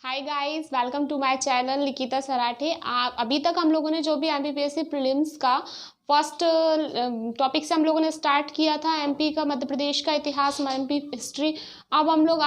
Hi guys, welcome to my channel Nikita Sarathe. अभी तक हम लोगों ने जो भी एमपीपीएससी प्रीलिम्स का फर्स्ट टॉपिक से हम लोगों ने स्टार्ट किया था, एमपी का, मध्य प्रदेश का इतिहास, एमपी हिस्ट्री। अब हम लोग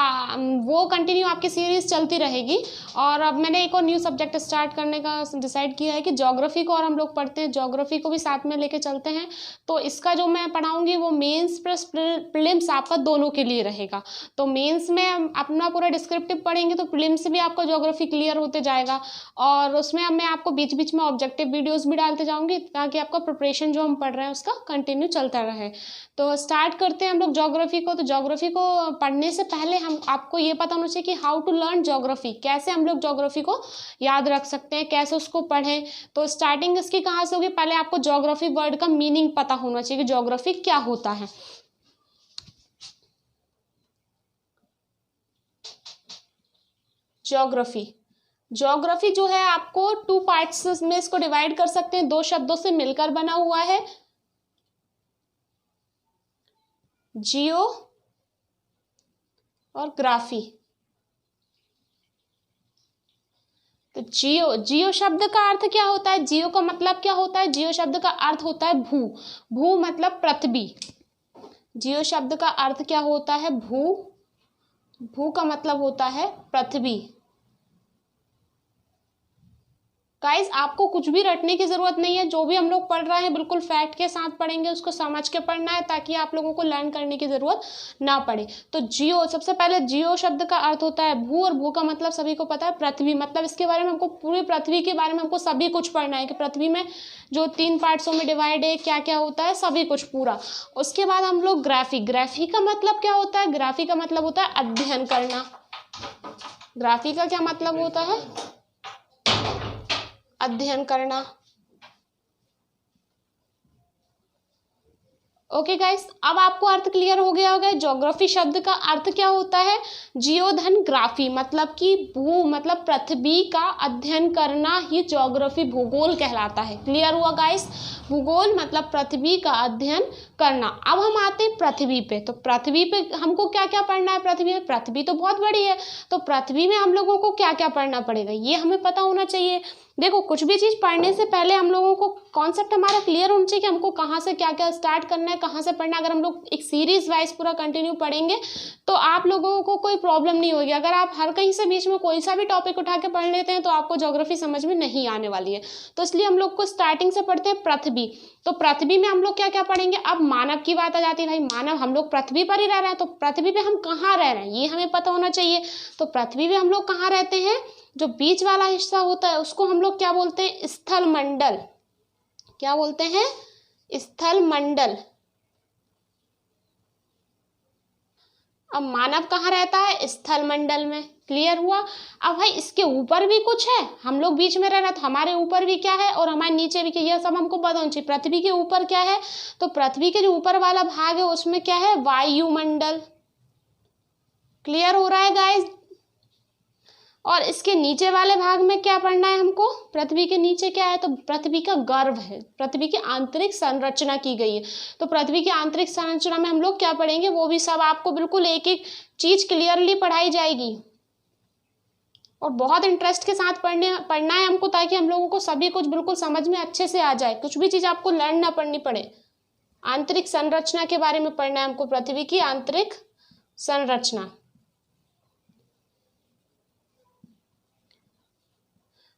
वो कंटिन्यू आपकी सीरीज चलती रहेगी। और अब मैंने एक और न्यू सब्जेक्ट स्टार्ट करने का डिसाइड किया है कि ज्योग्राफी को और हम लोग पढ़ते हैं, ज्योग्राफी को भी साथ में लेके चलते हैं। तो इसका जो मैं पढ़ाऊंगी वो मेंस प्लस प्रीलिम्स आपका दोनों के लिए रहेगा। तो मेंस में अपना पूरा डिस्क्रिप्टिव पढ़ेंगे तो प्रीलिम्स भी आपका ज्योग्राफी क्लियर होते जाएगा। और उसमें अब मैं आपको बीच बीच में ऑब्जेक्टिव वीडियोस भी डालते जाऊंगी ताकि आपका प्रिपरेशन जो हम पढ़ रहे हैं उसका कंटिन्यू चलता रहे। तो स्टार्ट करते हैं हम लोग ज्योग्राफी को। तो ज्योग्राफी को पढ़ने से पहले हम आपको ये पता होना चाहिए कि हाउ टू लर्न ज्योग्राफी, कैसे हम लोग ज्योग्राफी को याद रख सकते हैं, कैसे उसको पढ़ें। तो स्टार्टिंग इसकी कहाँ से होगी, पहले आपको ज्योग्राफी वर्ड का मीनिंग पता होना चाहिए कि ज्योग्राफी क्या होता है। ज्योग्राफी जो है आपको 2 पार्ट्स में इसको डिवाइड कर सकते हैं, 2 शब्दों से मिलकर बना हुआ है, जियो और ग्राफी। तो जियो शब्द का अर्थ क्या होता है, जियो का मतलब क्या होता है, जियो शब्द का अर्थ होता है भू। भू मतलब पृथ्वी। जियो शब्द का अर्थ क्या होता है, भू। भू का मतलब होता है पृथ्वी। गाइस, आपको कुछ भी रटने की जरूरत नहीं है, जो भी हम लोग पढ़ रहे हैं बिल्कुल फैक्ट के साथ पढ़ेंगे, उसको समझ के पढ़ना है ताकि आप लोगों को लर्न करने की जरूरत ना पड़े। तो जियो, सबसे पहले जियो शब्द का अर्थ होता है भू, और भू का मतलब सभी को पता है पृथ्वी। मतलब इसके बारे में हमको, पूरी पृथ्वी के बारे में हमको सभी कुछ पढ़ना है कि पृथ्वी में जो 3 पार्ट्सों में डिवाइड है, क्या क्या होता है, सभी कुछ पूरा। उसके बाद हम लोग ग्राफी। ग्राफी का मतलब क्या होता है, ग्राफी का मतलब होता है अध्ययन करना। ग्राफी का क्या मतलब होता है, अध्ययन करना। ओके गाइस, अब आपको अर्थ क्लियर हो गया होगा। ज्योग्राफी शब्द का अर्थ क्या होता है, जियो धन ग्राफी, मतलब कि भू मतलब पृथ्वी का अध्ययन करना ही ज्योग्राफी, भूगोल कहलाता है। क्लियर हुआ गाइस, भूगोल मतलब पृथ्वी का अध्ययन करना। अब हम आते हैं पृथ्वी पे। तो पृथ्वी पे हमको क्या क्या पढ़ना है, पृथ्वी में, पृथ्वी तो बहुत बड़ी है, तो पृथ्वी में हम लोगों को क्या क्या पढ़ना पड़ेगा ये हमें पता होना चाहिए। देखो, कुछ भी चीज पढ़ने से पहले हम लोगों को कॉन्सेप्ट हमारा क्लियर होना चाहिए कि हमको कहाँ से क्या क्या स्टार्ट करना है, कहाँ से पढ़ना है। अगर हम लोग एक सीरीज वाइज पूरा कंटिन्यू पढ़ेंगे तो आप लोगों को कोई प्रॉब्लम नहीं होगी। अगर आप हर कहीं से बीच में कोई सा भी टॉपिक उठा के पढ़ लेते हैं तो आपको ज्योग्राफी समझ में नहीं आने वाली है। तो इसलिए हम लोग को स्टार्टिंग से पढ़ते हैं पृथ्वी। तो पृथ्वी में हम लोग क्या क्या पढ़ेंगे, अब मानव की बात आ जाती है। भाई मानव, हम लोग पृथ्वी पर ही रह रहे हैं, तो पृथ्वी पे हम कहाँ रह रहे हैं ये हमें पता होना चाहिए। तो पृथ्वी पे हम लोग कहाँ रहते हैं, जो बीच वाला हिस्सा होता है उसको हम लोग क्या बोलते हैं, स्थल मंडल। क्या बोलते हैं, स्थल मंडल। अब मानव कहाँ रहता है, स्थल मंडल में। क्लियर हुआ। अब भाई इसके ऊपर भी कुछ है, हम लोग बीच में रह रहे हैं तो हमारे ऊपर भी क्या है और हमारे नीचे भी क्या, यह सब हमको पता होना चाहिए। पृथ्वी के ऊपर क्या है, तो पृथ्वी के जो ऊपर वाला भाग है उसमें क्या है, वायुमंडल। क्लियर हो रहा है गाइस। और इसके नीचे वाले भाग में क्या पढ़ना है हमको, पृथ्वी के नीचे क्या है, तो पृथ्वी का गर्भ है, पृथ्वी की आंतरिक संरचना की गई है। तो पृथ्वी की आंतरिक संरचना में हम लोग क्या पढ़ेंगे, वो भी सब आपको बिल्कुल एक एक चीज क्लियरली पढ़ाई जाएगी। और बहुत इंटरेस्ट के साथ पढ़ना है हमको, ताकि हम लोगों को सभी कुछ बिल्कुल समझ में अच्छे से आ जाए, कुछ भी चीज आपको लर्न ना पढ़नी पड़े। आंतरिक संरचना के बारे में पढ़ना है हमको, पृथ्वी की आंतरिक संरचना।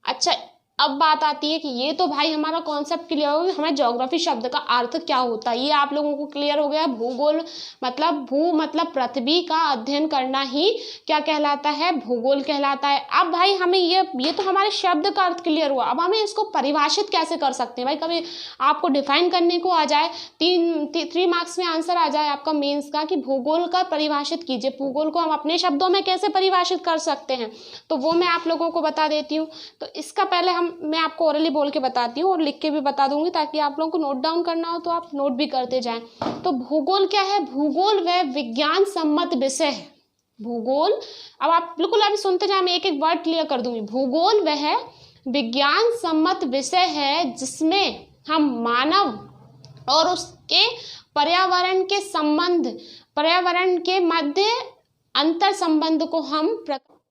अच्छा, अब बात आती है कि ये तो भाई हमारा कॉन्सेप्ट क्लियर हो गया, हमें ज्योग्राफी शब्द का अर्थ क्या होता है ये आप लोगों को क्लियर हो गया। भूगोल मतलब, भू मतलब पृथ्वी का अध्ययन करना ही क्या कहलाता है, भूगोल कहलाता है। अब भाई हमें ये तो हमारे शब्द का अर्थ क्लियर हुआ। अब हमें इसको परिभाषित कैसे कर सकते हैं। भाई कभी आपको डिफाइन करने को आ जाए, 3 मार्क्स में आंसर आ जाए आपका मेंस का कि भूगोल का परिभाषित कीजिए, भूगोल को हम अपने शब्दों में कैसे परिभाषित कर सकते हैं, तो वो मैं आप लोगों को बता देती हूँ। तो इसका पहले मैं आपको ओरली बोल के बताती हूँ और लिख के भी बता दूंगी, ताकि आप लोगों को नोट डाउन करना हो तो आप नोट भी करते जाएं। तो भूगोल क्या है, भूगोल वह विज्ञान सम्मत विषय है। भूगोल, अब आप बिल्कुल अभी सुनते जाए, मैं एक एक वर्ड क्लियर कर दूंगी। भूगोल वह विज्ञान सम्मत विषय है जिसमें हम मानव और उसके पर्यावरण के संबंध, पर्यावरण के मध्य अंतर संबंध को हम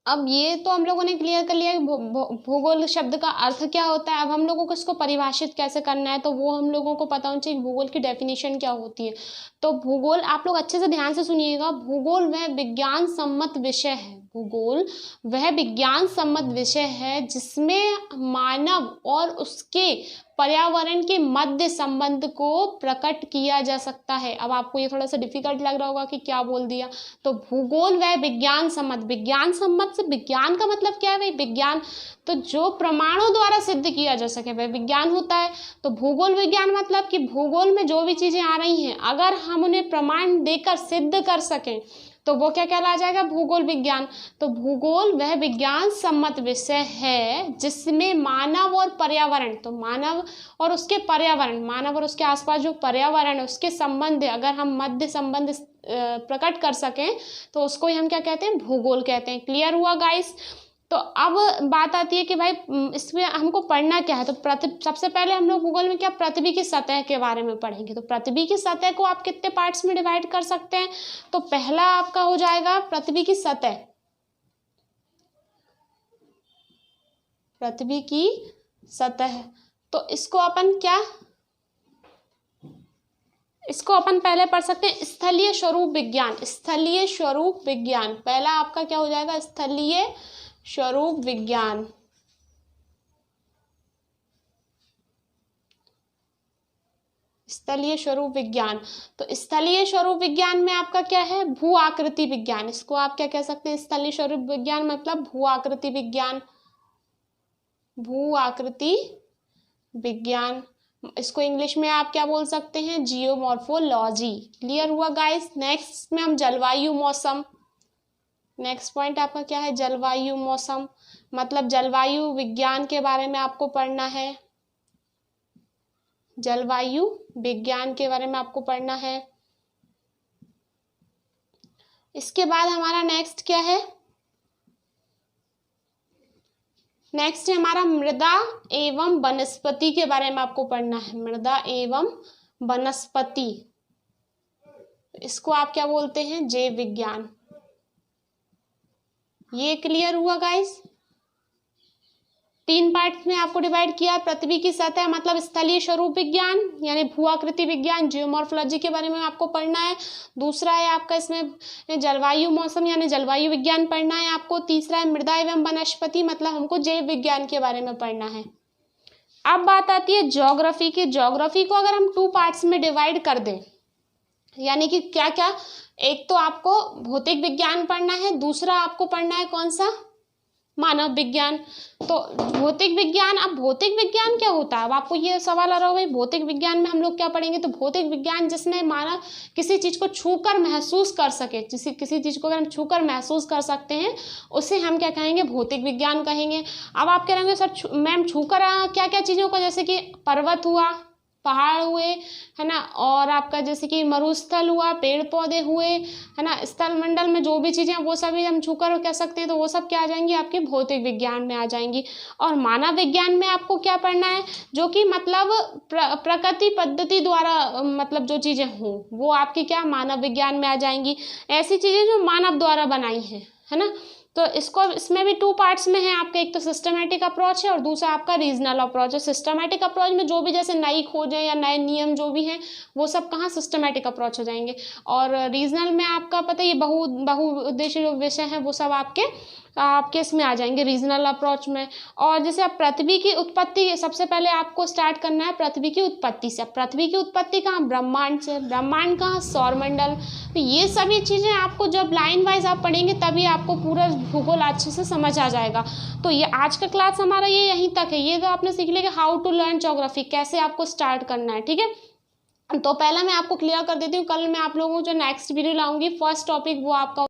अब ये तो हम लोगों ने क्लियर कर लिया कि भूगोल शब्द का अर्थ क्या होता है। अब हम लोगों को इसको परिभाषित कैसे करना है, तो वो हम लोगों को पता होना चाहिए भूगोल की डेफिनेशन क्या होती है। तो भूगोल, आप लोग अच्छे से ध्यान से सुनिएगा, भूगोल वह विज्ञान सम्मत विषय है, भूगोल वह विज्ञान सम्मत विषय है जिसमें मानव और उसके पर्यावरण के मध्य संबंध को प्रकट किया जा सकता है। अब आपको ये थोड़ा सा डिफिकल्ट लग रहा होगा कि क्या बोल दिया, तो भूगोल वह विज्ञान सम्मत, विज्ञान सम्मत से विज्ञान का मतलब क्या है भाई, विज्ञान तो जो प्रमाणों द्वारा सिद्ध किया जा सके वह विज्ञान होता है। तो भूगोल विज्ञान मतलब कि भूगोल में जो भी चीजें आ रही हैं अगर हम उन्हें प्रमाण देकर सिद्ध कर सकें तो वो क्या कहला जाएगा, भूगोल विज्ञान। तो भूगोल वह विज्ञान सम्मत विषय है जिसमें मानव और पर्यावरण, तो मानव और उसके पर्यावरण, मानव और उसके आसपास जो पर्यावरण है उसके संबंध अगर हम मध्य संबंध प्रकट कर सकें तो उसको ही हम क्या कहते हैं, भूगोल कहते हैं। क्लियर हुआ गाइस। तो अब बात आती है कि भाई इसमें हमको पढ़ना क्या है। तो सबसे पहले हम लोग भूगोल में क्या पृथ्वी की सतह के बारे में पढ़ेंगे। तो पृथ्वी की सतह को आप कितने पार्ट्स में डिवाइड कर सकते हैं, तो पहला आपका हो जाएगा पृथ्वी की सतह, पृथ्वी की सतह। तो इसको अपन पहले पढ़ सकते हैं स्थलीय स्वरूप विज्ञान, स्थलीय स्वरूप विज्ञान पहला आपका क्या हो जाएगा, स्थलीय स्वरूप विज्ञान। स्थलीय स्वरूप विज्ञान, तो स्थलीय स्वरूप विज्ञान में आपका क्या है, भू आकृति विज्ञान। इसको आप क्या कह सकते हैं, स्थलीय स्वरूप विज्ञान मतलब भू आकृति विज्ञान, भू आकृति विज्ञान। इसको इंग्लिश में आप क्या बोल सकते हैं, जियोमॉर्फोलॉजी। क्लियर हुआ गाइस। नेक्स्ट में हम जलवायु मौसम, नेक्स्ट पॉइंट आपका क्या है, जलवायु मौसम मतलब जलवायु विज्ञान के बारे में आपको पढ़ना है, जलवायु विज्ञान के बारे में आपको पढ़ना है। इसके बाद हमारा नेक्स्ट क्या है, नेक्स्ट है हमारा मृदा एवं वनस्पति के बारे में आपको पढ़ना है, मृदा एवं वनस्पति। इसको आप क्या बोलते हैं, जैव विज्ञान। ये क्लियर हुआ गाइस। 3 पार्ट में आपको डिवाइड किया, पृथ्वी की सतह मतलब स्थलीय स्वरूप विज्ञान यानी भू आकृति विज्ञान, जियोमॉर्फोलॉजी के बारे में आपको पढ़ना है। दूसरा है आपका इसमें जलवायु मौसम यानी जलवायु विज्ञान पढ़ना है आपको। तीसरा है मृदा एवं वनस्पति मतलब हमको जैव विज्ञान के बारे में पढ़ना है। अब बात आती है ज्योग्राफी की। ज्योग्राफी को अगर हम 2 पार्ट्स में डिवाइड कर दें यानी कि क्या क्या, एक तो आपको भौतिक विज्ञान पढ़ना है, दूसरा आपको पढ़ना है कौन सा, मानव विज्ञान। तो भौतिक विज्ञान, अब भौतिक विज्ञान क्या होता है, अब आपको ये सवाल आ रहा होगा भौतिक विज्ञान में हम लोग क्या पढ़ेंगे। तो भौतिक विज्ञान जिसमें मानव किसी चीज को छूकर महसूस कर सके, किसी चीज को अगर हम छूकर महसूस कर सकते हैं उसे हम क्या कहेंगे, भौतिक विज्ञान कहेंगे। अब आप कह रहे सर मैम छूकर क्या क्या चीजों को, जैसे कि पर्वत हुआ, पहाड़ हुए, है ना, और आपका जैसे कि मरुस्थल हुआ, पेड़ पौधे हुए, है ना, स्थल मंडल में जो भी चीजें वो सभी हम छूकर कह सकते हैं, तो वो सब क्या आ जाएंगी, आपके भौतिक विज्ञान में आ जाएंगी। और मानव विज्ञान में आपको क्या पढ़ना है, जो कि मतलब प्रकृति पद्धति द्वारा मतलब जो चीजें हों वो आपकी क्या मानव विज्ञान में आ जाएंगी। ऐसी चीजें जो मानव द्वारा बनाई हैं, है ना। तो इसमें भी 2 पार्ट्स में है आपका, एक तो सिस्टमैटिक अप्रोच है और दूसरा आपका रीजनल अप्रोच है। सिस्टमैटिक अप्रोच में जो भी जैसे नई खोजें या नए नियम जो भी हैं वो सब कहाँ सिस्टमैटिक अप्रोच हो जाएंगे। और रीजनल में आपका पता है ये बहुउद्देशीय जो विषय हैं वो सब आपके इसमें आ जाएंगे रीजनल अप्रोच में। और जैसे आप पृथ्वी की उत्पत्ति, सबसे पहले आपको स्टार्ट करना है पृथ्वी की उत्पत्ति से। पृथ्वी की उत्पत्ति कहाँ, ब्रह्मांड से। ब्रह्मांड कहाँ, सौरमंडल। तो ये सभी चीज़ें आपको जब लाइन वाइज आप पढ़ेंगे तभी आपको पूरा भूगोल अच्छे से समझ आ जाएगा। तो ये आज का क्लास हमारा ये यहीं तक है। ये तो आपने सीख लिया कि हाउ टू लर्न ज्योग्राफी, कैसे आपको स्टार्ट करना है, ठीक है। तो पहला मैं आपको क्लियर कर देती हूँ, कल मैं आप लोगों को जो नेक्स्ट वीडियो लाऊंगी फर्स्ट टॉपिक वो आपका